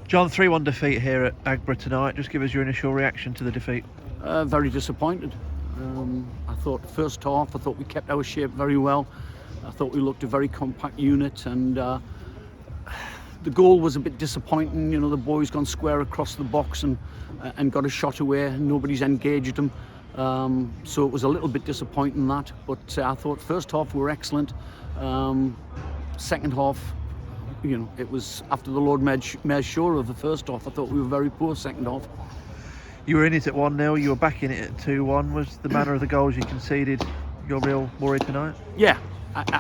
John, 3-1 defeat here at Agborough tonight. Just give us your initial reaction to the defeat. Very disappointed. I thought first half, I thought we kept our shape very well. I thought we looked a very compact unit, and the goal was a bit disappointing. You know, the boys gone square across the box and got a shot away. Nobody's engaged them. So it was a little bit disappointing that. But I thought first half we were excellent. Second half, you know, it was after the Lord made sure of the first half. I thought we were very poor second half. You were in it at 1-0, you were back in it at 2-1. Was the manner of the goals you conceded your real worry tonight? Yeah,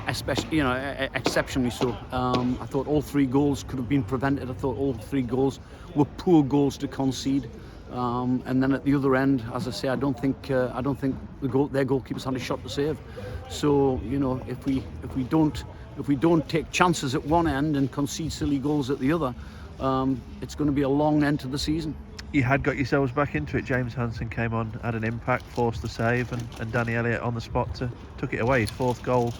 especially, you know, exceptionally so. I thought all 3 goals could have been prevented. I thought all 3 goals were poor goals to concede. And then at the other end, as I say, I don't think their goalkeepers had a shot to save. So, you know, if we don't take chances at one end and concede silly goals at the other, it's going to be a long end to the season. You had got yourselves back into it. James Hansen came on, had an impact, forced the save, and Danny Elliott on the spot took it away. His 4th goal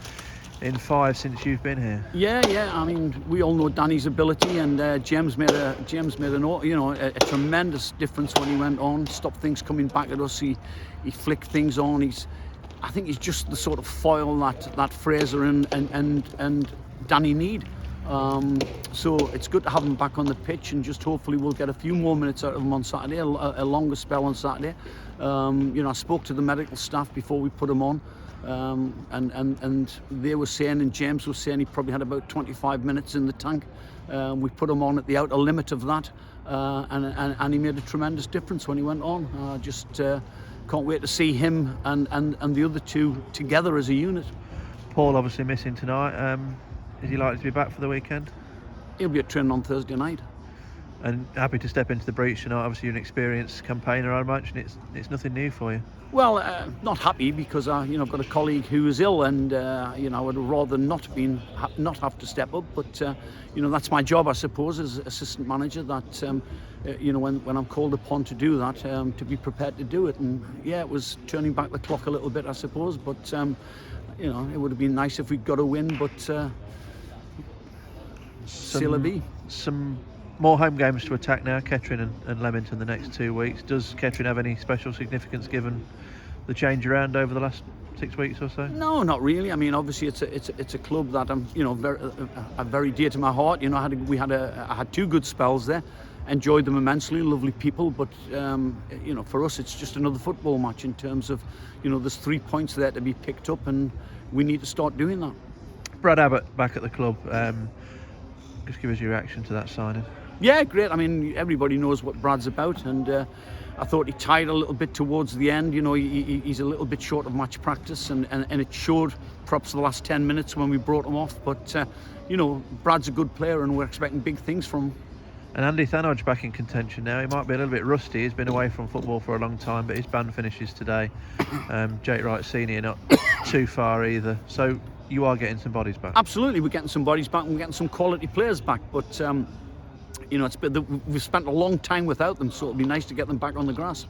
in 5 since you've been here. Yeah. I mean, we all know Danny's ability, and James made a tremendous difference when he went on. Stopped things coming back at us. He flicked things on. I think he's just the sort of foil that Fraser and Danny need. So it's good to have him back on the pitch, and just hopefully we'll get a few more minutes out of him on Saturday, a longer spell on Saturday. You know, I spoke to the medical staff before we put him on, and they were saying, and James was saying, he probably had about 25 minutes in the tank. We put him on at the outer limit of that, and he made a tremendous difference when he went on. Just can't wait to see him and the other 2 together as a unit. Paul obviously missing tonight. Is he likely to be back for the weekend? He'll be at training on Thursday night. And happy to step into the breach tonight. Obviously you're an experienced campaigner, I imagine. It's nothing new for you. Well, not happy because I've got a colleague who is ill, and I would rather not have to step up. But that's my job, I suppose, as assistant manager. That when I'm called upon to do that, to be prepared to do it. And yeah, it was turning back the clock a little bit, I suppose. But it would have been nice if we'd got a win. But some more home games to attack now, Kettering and Leamington the next 2 weeks. Does Kettering have any special significance given the change around over the last 6 weeks or so? No, not really. I mean, obviously it's a club that I'm very dear to my heart. You know, I had 2 good spells there, enjoyed them immensely, lovely people. But for us, it's just another football match in terms of, there's 3 points there to be picked up, and we need to start doing that. Brad Abbott back at the club. Just give us your reaction to that signing. Yeah, great. I mean, everybody knows what Brad's about, and I thought he tired a little bit towards the end. You know, he's a little bit short of match practice, and it showed perhaps the last 10 minutes when we brought him off. But, Brad's a good player, and we're expecting big things from him. And Andy Thanodge back in contention now. He might be a little bit rusty. He's been away from football for a long time, but his ban finishes today. Jake Wright Senior not too far either. So you are getting some bodies back. Absolutely, we're getting some bodies back, and we're getting some quality players back. But we've spent a long time without them, so it'll be nice to get them back on the grass.